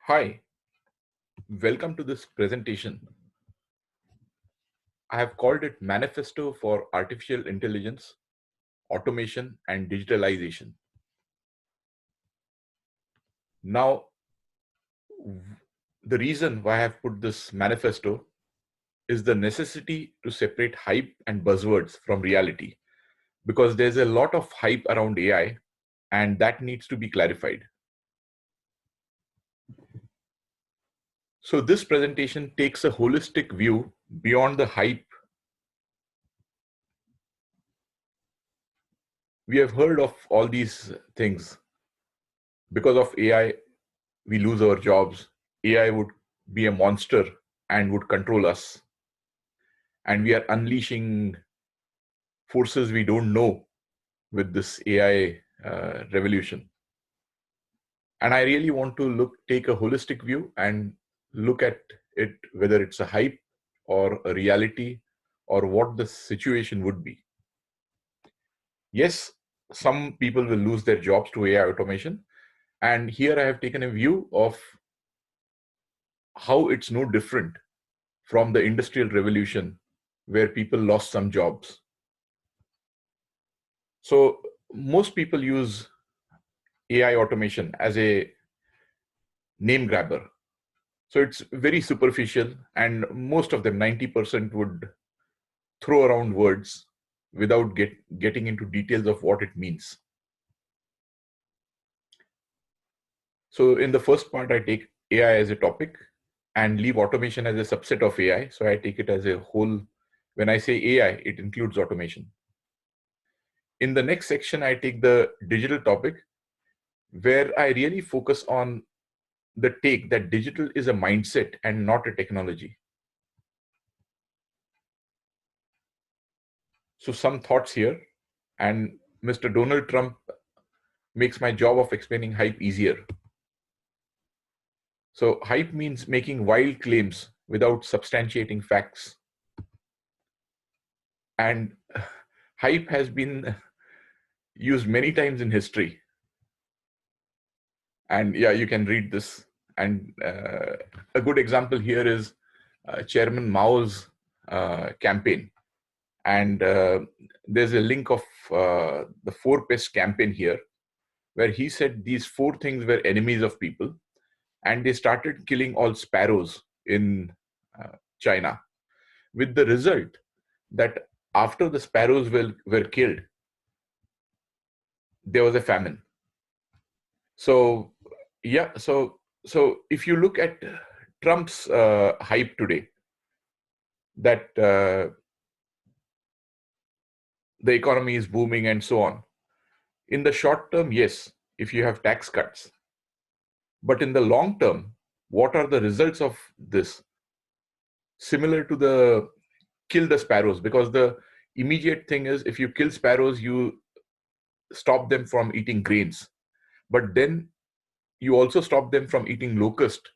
Hi, welcome to this presentation. I have called it Manifesto for Artificial Intelligence, Automation and Digitalization. Now, the reason why I have put this manifesto is the necessity to separate hype and buzzwords from reality, because there's a lot of hype around AI and that needs to be clarified. So this presentation takes a holistic view beyond the hype. We have heard of all these things. Because of AI, we lose our jobs. AI would be a monster and would control us. And we are unleashing forces we don't know with this AI revolution. And I really want to take a holistic view and look at it, whether it's a hype or a reality or what the situation would be. Yes, some people will lose their jobs to AI automation. And here I have taken a view of how it's no different from the industrial revolution where people lost some jobs. So most people use AI automation as a name grabber. So it's very superficial, and most of them, 90%, would throw around words without getting into details of what it means. So in the first part, I take AI as a topic and leave automation as a subset of AI. So I take it as a whole. When I say AI, it includes automation. In the next section, I take the digital topic, where I really focus on the take that digital is a mindset and not a technology. So some thoughts here, and Mr. Donald Trump makes my job of explaining hype easier. So hype means making wild claims without substantiating facts. And hype has been used many times in history. And yeah, you can read this. And a good example here is Chairman Mao's campaign. And there's a link of the Four Pest campaign here, where he said these four things were enemies of people, and they started killing all sparrows in China, with the result that after the sparrows were killed, there was a famine. So yeah, so if you look at Trump's hype today, that the economy is booming and so on. In the short term, yes, if you have tax cuts. But in the long term, what are the results of this? Similar to the kill the sparrows, because the immediate thing is if you kill sparrows, you stop them from eating grains. But then you also stop them from eating locust,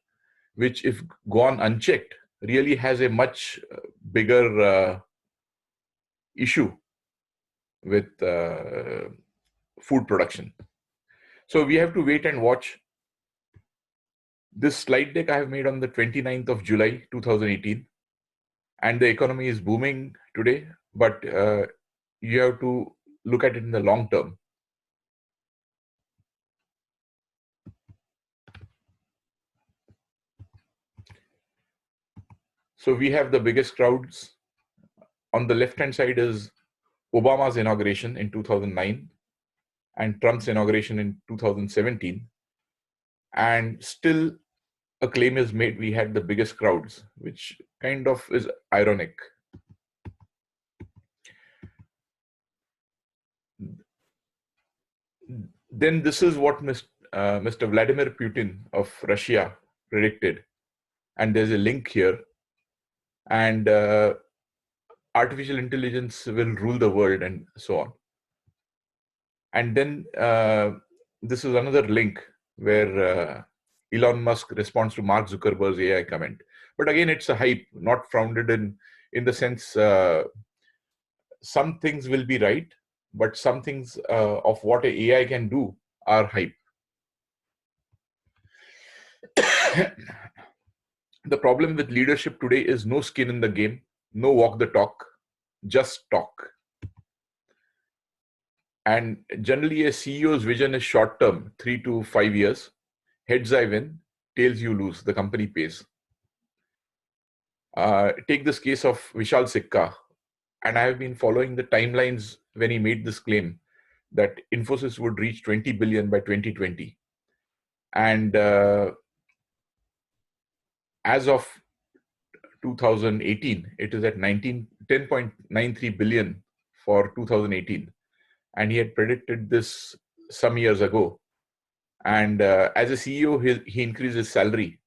which, if gone unchecked, really has a much bigger issue with food production. So we have to wait and watch. This slide deck I have made on the 29th of July 2018, and the economy is booming today, but you have to look at it in the long term. So we have the biggest crowds. On the left-hand side is Obama's inauguration in 2009 and Trump's inauguration in 2017. And still a claim is made we had the biggest crowds, which kind of is ironic. Then this is what Mr. Vladimir Putin of Russia predicted. And there's a link here. And artificial intelligence will rule the world and so on. And then this is another link where Elon Musk responds to Mark Zuckerberg's AI comment. But again, it's a hype, not founded in the sense some things will be right, but some things of what a AI can do are hype. The problem with leadership today is no skin in the game, no walk the talk, just talk. And generally, a CEO's vision is short term, 3 to 5 years. Heads I win, tails you lose, the company pays. Take this case of Vishal Sikka, and I have been following the timelines when he made this claim that Infosys would reach 20 billion by 2020. And as of 2018, it is at 10.93 billion for 2018. And he had predicted this some years ago. And as a CEO, he increased his salary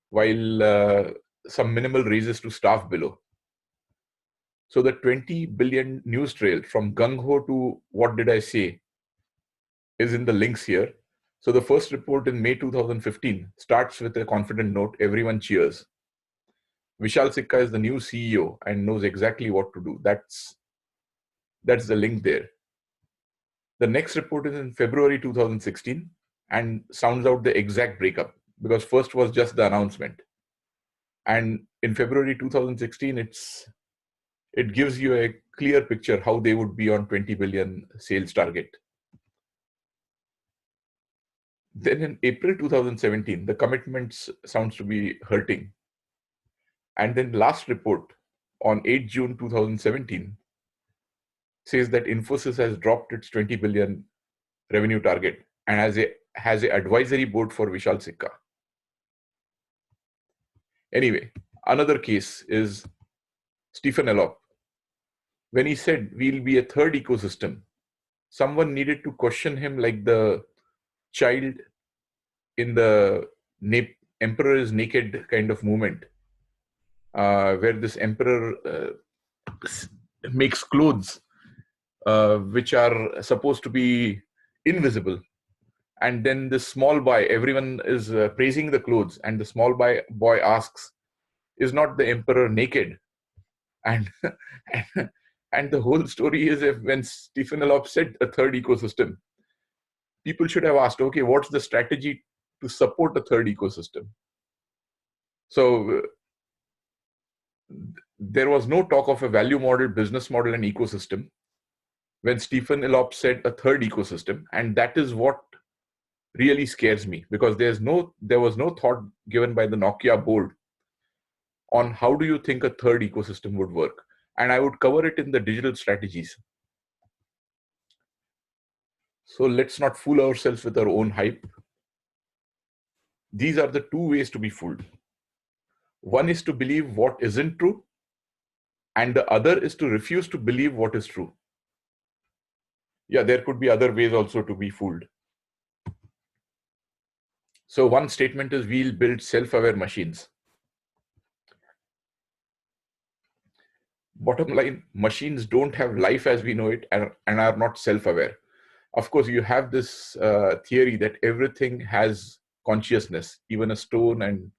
while some minimal raises to staff below. So the 20 billion news trail from gung ho to what did I say is in the links here. So the first report in May 2015 starts with a confident note, everyone cheers. Vishal Sikka is the new CEO and knows exactly what to do. That's the link there. The next report is in February 2016 and sounds out the exact breakup, because first was just the announcement. And in February 2016, it gives you a clear picture how they would be on 20 billion sales target. Then in April 2017, the commitments sounds to be hurting. And then last report on 8 June 2017 says that Infosys has dropped its 20 billion revenue target and has a advisory board for Vishal Sikka. Anyway, another case is Stephen Elop. When he said we'll be a third ecosystem, someone needed to question him like the child in the Emperor is Naked kind of movement, where this emperor makes clothes which are supposed to be invisible. And then this small boy, everyone is praising the clothes, and the small boy asks, is not the emperor naked? And and the whole story is, if when Stephen Elop said a third ecosystem, people should have asked, okay, what's the strategy to support a third ecosystem? So there was no talk of a value model, business model, and ecosystem when Stephen Elop said a third ecosystem. And that is what really scares me, because there was no thought given by the Nokia board on how do you think a third ecosystem would work. And I would cover it in the digital strategies. So let's not fool ourselves with our own hype. These are the two ways to be fooled. One is to believe what isn't true, and the other is to refuse to believe what is true. Yeah, there could be other ways also to be fooled. So one statement is, we'll build self-aware machines. Bottom line, machines don't have life as we know it and are not self-aware. Of course, you have this theory that everything has consciousness, even a stone and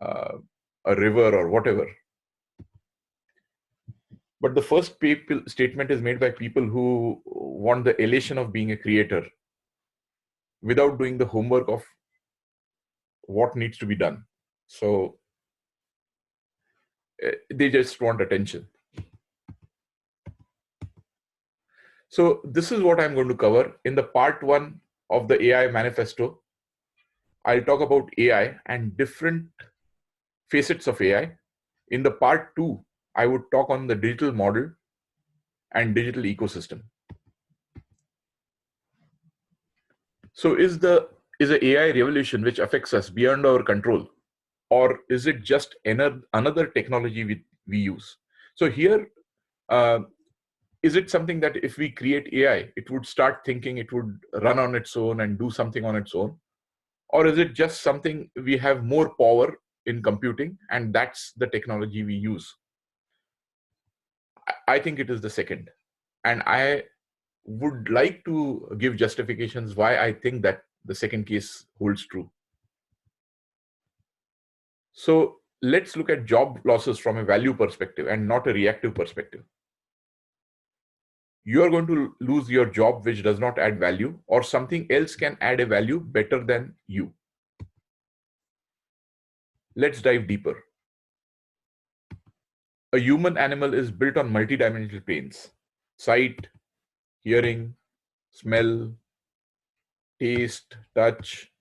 a river or whatever. But the first statement is made by people who want the elation of being a creator without doing the homework of what needs to be done. So they just want attention. So this is what I'm going to cover in the part 1 of the AI Manifesto. I'll talk about AI and different facets of AI. In the part 2, I would talk on the digital model and digital ecosystem. So is the AI revolution which affects us beyond our control, or is it just another technology we use? So here, is it something that if we create AI, it would start thinking, it would run on its own and do something on its own? Or is it just something we have more power in computing and that's the technology we use? I think it is the second. And I would like to give justifications why I think that the second case holds true. So let's look at job losses from a value perspective and not a reactive perspective. You are going to lose your job which does not add value, or something else can add a value better than you. Let's dive deeper. A human animal is built on multidimensional planes: sight, hearing, smell, taste, touch,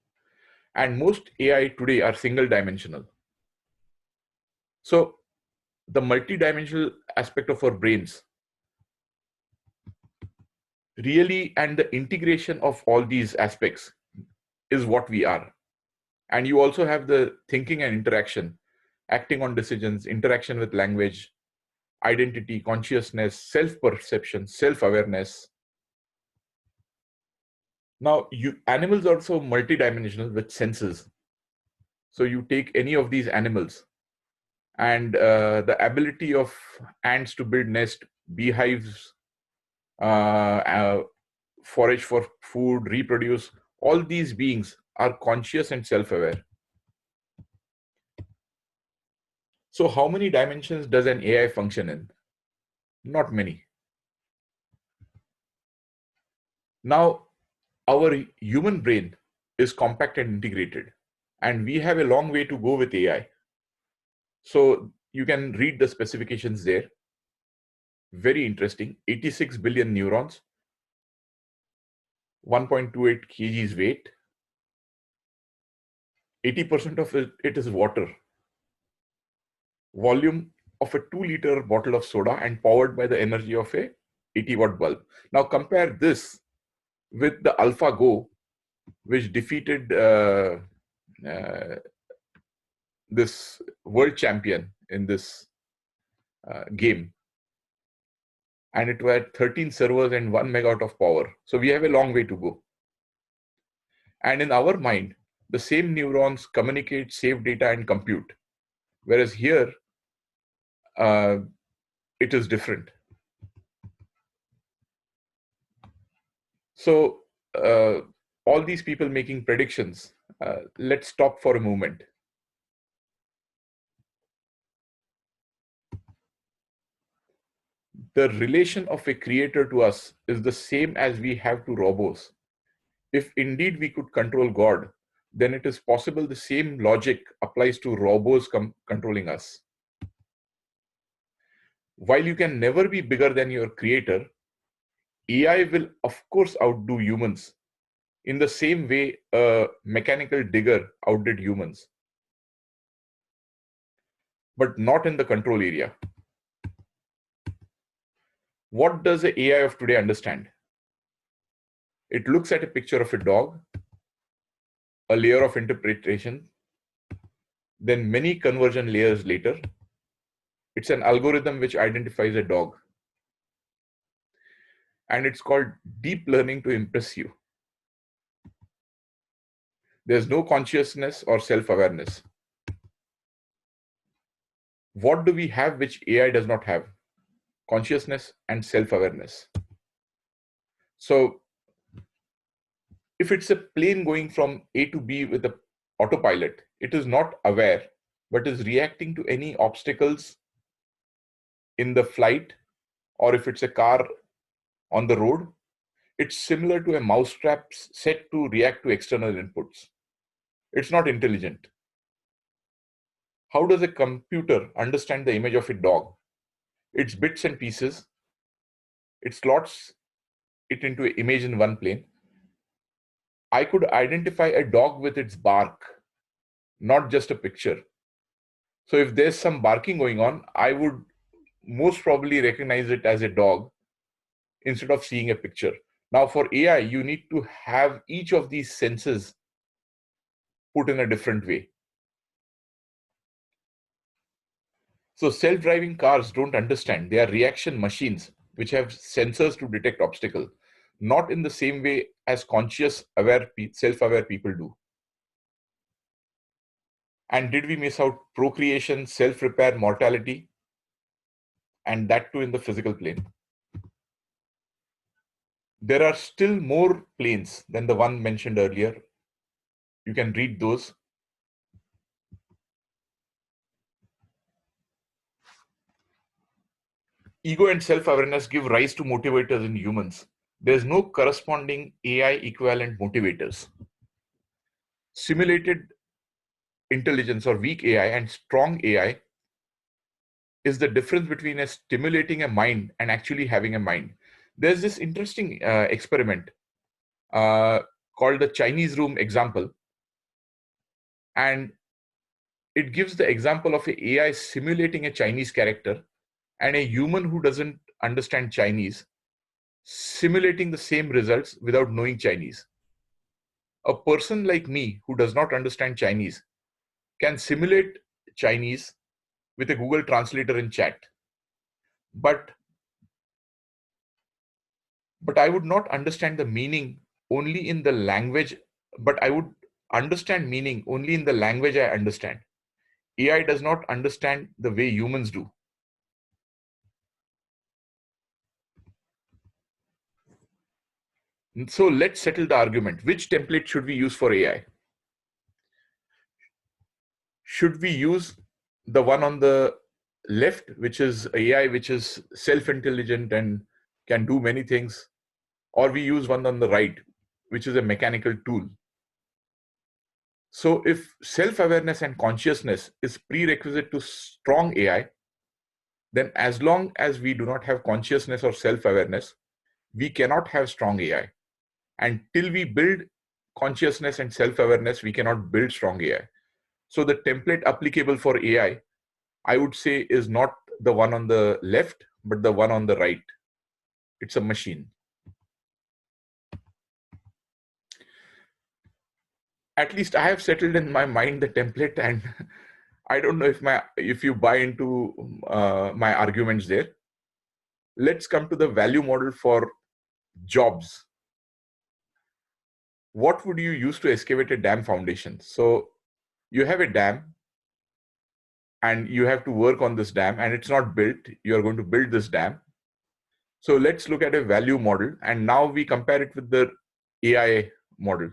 and most AI today are single dimensional. So, the multidimensional aspect of our brains really, and the integration of all these aspects is what we are. And you also have the thinking and interaction, acting on decisions, interaction with language, identity, consciousness, self-perception, self-awareness. Now, animals are also multidimensional with senses. So you take any of these animals, and the ability of ants to build nest, beehives, forage for food, reproduce, all these beings are conscious and self-aware. So how many dimensions does an AI function in? Not many. Now, our human brain is compact and integrated, and we have a long way to go with AI. So you can read the specifications there. Very interesting. 86 billion neurons, 1.28 kgs weight. 80% of it is water. Volume of a 2-liter bottle of soda and powered by the energy of a 80-watt bulb. Now compare this with the AlphaGo, which defeated this world champion in this game. And it had 13 servers and 1 megawatt of power. So we have a long way to go. And in our mind, the same neurons communicate, save data, and compute. Whereas here, it is different. So all these people making predictions, let's stop for a moment. The relation of a creator to us is the same as we have to robots. If indeed we could control God, then it is possible the same logic applies to robots controlling us. While you can never be bigger than your creator, AI will of course outdo humans in the same way a mechanical digger outdid humans, but not in the control area. What does the AI of today understand? It looks at a picture of a dog, a layer of interpretation, then many conversion layers later. It's an algorithm which identifies a dog. And it's called deep learning to impress you. There's no consciousness or self-awareness. What do we have which AI does not have? Consciousness and self-awareness. So if it's a plane going from A to B with the autopilot, it is not aware, but is reacting to any obstacles in the flight, or if it's a car on the road, it's similar to a mousetrap set to react to external inputs. It's not intelligent. How does a computer understand the image of a dog? It's bits and pieces. It slots it into an image in one plane. I could identify a dog with its bark, not just a picture. So if there's some barking going on, I would most probably recognize it as a dog instead of seeing a picture. Now for AI, you need to have each of these senses put in a different way. So self-driving cars don't understand. They are reaction machines which have sensors to detect obstacle, not in the same way as conscious, aware, self-aware people do. And did we miss out procreation, self-repair, mortality? And that too in the physical plane. There are still more planes than the one mentioned earlier. You can read those. Ego and self-awareness give rise to motivators in humans. There's no corresponding AI equivalent motivators. Simulated intelligence or weak AI and strong AI is the difference between a stimulating a mind and actually having a mind. There's this interesting experiment uh, called the Chinese room example, and it gives the example of a AI simulating a Chinese character and a human who doesn't understand Chinese simulating the same results without knowing Chinese. A person like me who does not understand Chinese can simulate Chinese with a Google translator in chat, but I would not understand the meaning only in the language, but I would understand meaning only in the language I understand. AI does not understand the way humans do. So let's settle the argument. Which template should we use for AI? Should we use the one on the left, which is AI, which is self-intelligent and can do many things, or we use one on the right, which is a mechanical tool? So if self-awareness and consciousness is prerequisite to strong AI, then as long as we do not have consciousness or self-awareness, we cannot have strong AI. And till we build consciousness and self-awareness, we cannot build strong AI. So the template applicable for AI, I would say, is not the one on the left, but the one on the right. It's a machine. At least I have settled in my mind the template, and I don't know if you buy into my arguments there. Let's come to the value model for jobs. What would you use to excavate a dam foundation? So you have a dam and you have to work on this dam, and it's not built. You are going to build this dam. So let's look at a value model, and now we compare it with the AI model.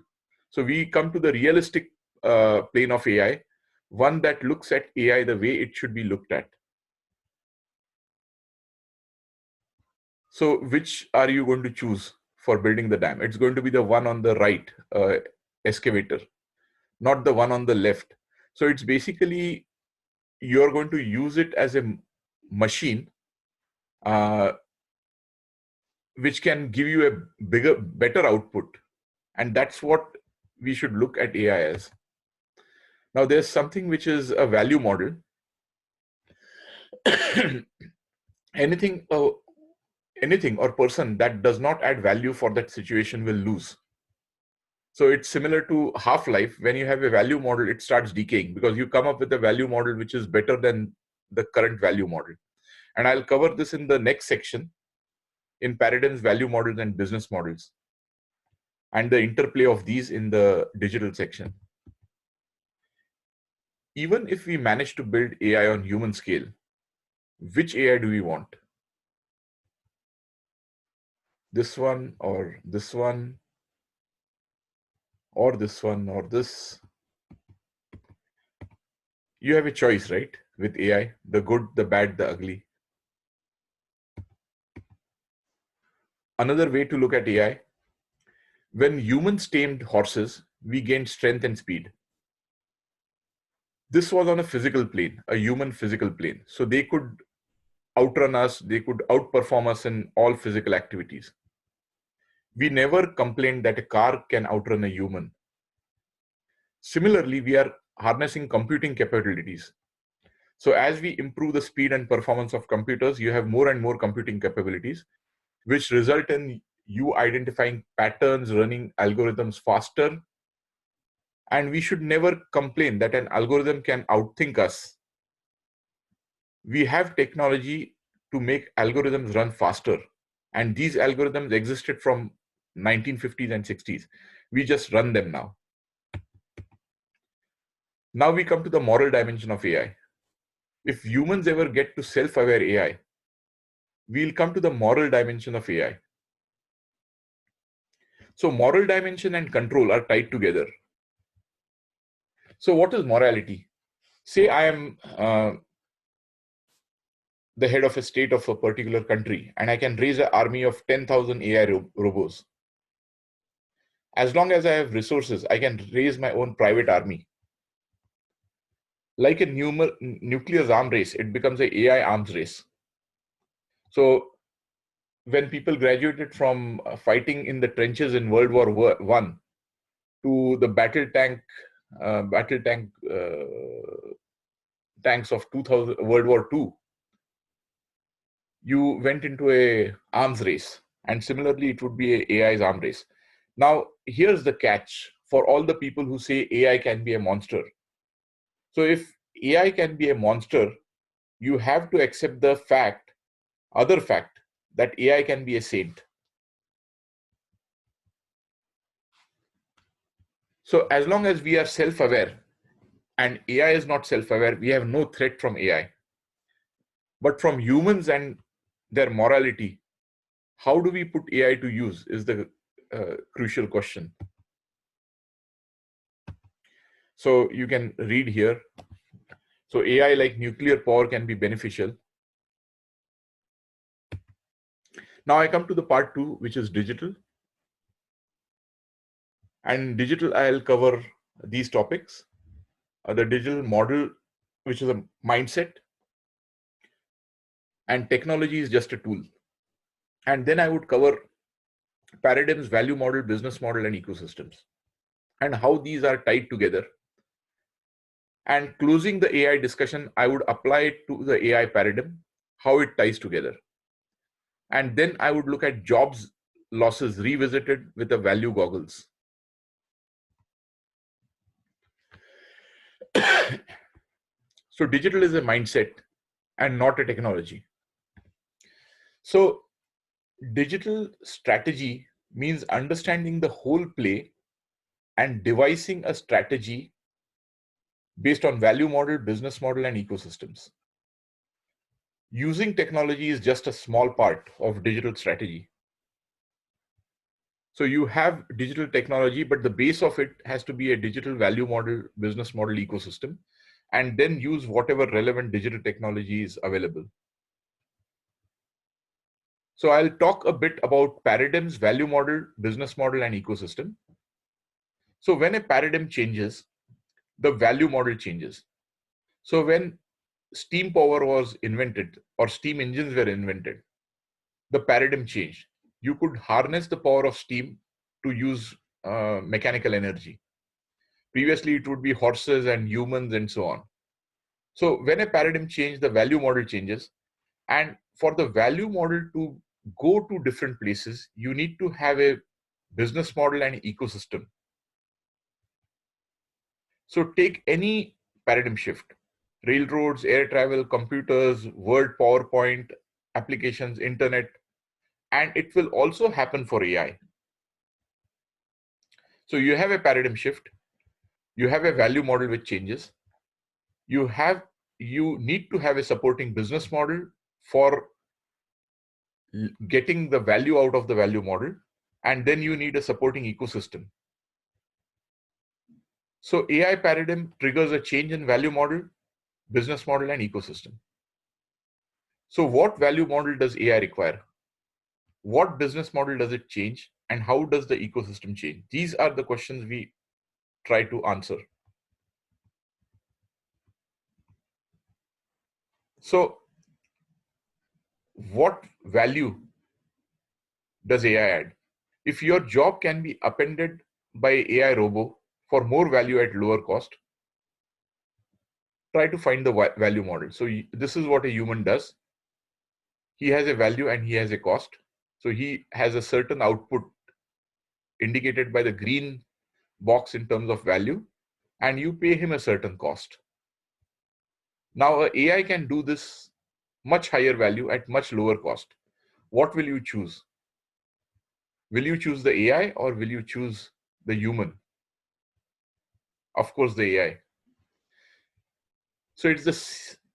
So we come to the realistic plane of AI, one that looks at AI the way it should be looked at. So which are you going to choose for building the dam? It's going to be the one on the right, excavator, not the one on the left. So it's basically, you're going to use it as a machine uh, which can give you a better output. And that's what we should look at AI as. Now, there's something which is a value model. anything, anything or person that does not add value for that situation will lose. So it's similar to half-life. When you have a value model, it starts decaying because you come up with a value model which is better than the current value model. And I'll cover this in the next section in paradigms, value models, and business models, and the interplay of these in the digital section. Even if we manage to build AI on human scale, which AI do we want? This one or this one, or this one or this? You have a choice, right? With AI, the good, the bad, the ugly. Another way to look at AI: when humans tamed horses, we gained strength and speed. This was on a physical plane, a human physical plane. So they could outrun us, they could outperform us in all physical activities. We never complained that a car can outrun a human. Similarly, we are harnessing computing capabilities. So as we improve the speed and performance of computers, you have more and more computing capabilities, which result in you identifying patterns, running algorithms faster. And we should never complain that an algorithm can outthink us. We have technology to make algorithms run faster. And these algorithms existed from 1950s and 60s. We just run them now. Now we come to the moral dimension of AI. If humans ever get to self-aware AI, we'll come to the moral dimension of AI. So moral dimension and control are tied together. So what is morality? Say I am the head of a state of a particular country, and I can raise an army of 10,000 AI robots. As long as I have resources, I can raise my own private army. Like a nuclear arms race, it becomes a AI arms race. So when people graduated from fighting in the trenches in World War One to the battle tank tanks of 2000 World War Two, you went into a arms race, and similarly, it would be a AI's arms race. Now, here's the catch for all the people who say AI can be a monster. So, if AI can be a monster, you have to accept the other fact, that AI can be a saint. So, as long as we are self aware and AI is not self aware, we have no threat from AI. But from humans and their morality, how do we put AI to use is the crucial question. So you can read here. So AI, like nuclear power, can be beneficial. Now I come to the part 2, which is digital. And digital, I'll cover these topics. The digital model, which is a mindset, and technology is just a tool. And then I would cover paradigms, value model, business model, and ecosystems, and how these are tied together. And closing the AI discussion, I would apply it to the AI paradigm, how it ties together. And then I would look at jobs losses revisited with the value goggles. So digital is a mindset and not a technology. So digital strategy means understanding the whole play and devising a strategy based on value model, business model, and ecosystems. Using technology is just a small part of digital strategy. So you have digital technology, but the base of it has to be a digital value model, business model, ecosystem, and then use whatever relevant digital technology is available. So I'll talk a bit about paradigms, value model, business model, and ecosystem. So when a paradigm changes, the value model changes. So when steam power was invented or steam engines were invented, the paradigm changed. You could harness the power of steam to use mechanical energy. Previously, it would be horses and humans and so on. So when a paradigm changes, the value model changes. And for the value model to go to different places, you need to have a business model and ecosystem. So take any paradigm shift: railroads, air travel, computers, Word, PowerPoint, applications, internet, and it will also happen for AI. So you have a paradigm shift, you have a value model which changes, you need to have a supporting business model for getting the value out of the value model, and then you need a supporting ecosystem. So AI paradigm triggers a change in value model, business model, and ecosystem. So what value model does AI require? What business model does it change? And how does the ecosystem change? These are the questions we try to answer. So what value does AI add? If your job can be appended by AI robo for more value at lower cost, try to find the value model. So this is what a human does. He has a value and he has a cost. So he has a certain output indicated by the green box in terms of value, and you pay him a certain cost. Now AI can do this much higher value at much lower cost. What will you choose? Will you choose the AI or will you choose the human? Of course, the AI. So it's the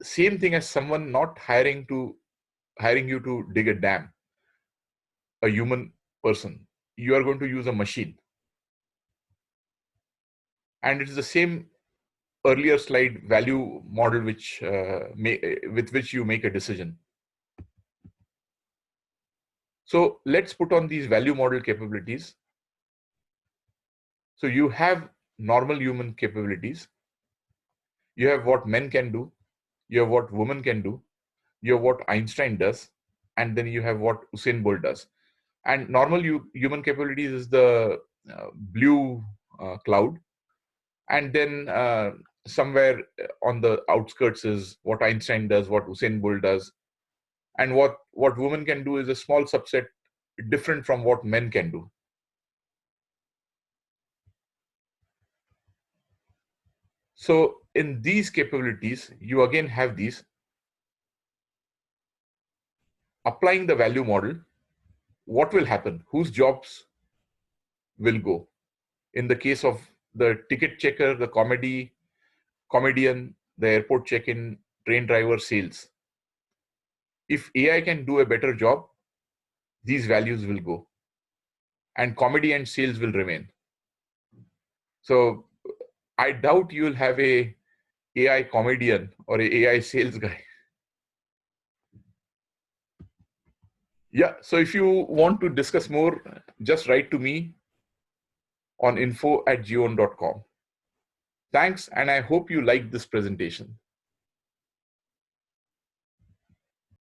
same thing as someone not hiring you to dig a dam, a human person. You are going to use a machine. And it's the same earlier slide value model with which you make a decision. So let's put on these value model capabilities. So you have normal human capabilities. You have what men can do, you have what women can do, you have what Einstein does, and then you have what Usain Bolt does. And normal human capabilities is the blue cloud, and then somewhere on the outskirts is what Einstein does, what Usain Bolt does, and what women can do is a small subset different from what men can do. So in these capabilities, you again have these. Applying the value model, what will happen? Whose jobs will go? In the case of the ticket checker, the comedian, the airport check-in, train driver, sales. If AI can do a better job, these values will go, and comedy and sales will remain. So I doubt you'll have a AI comedian or a AI sales guy. Yeah. So if you want to discuss more, just write to me on info@geon.com. Thanks, and I hope you liked this presentation.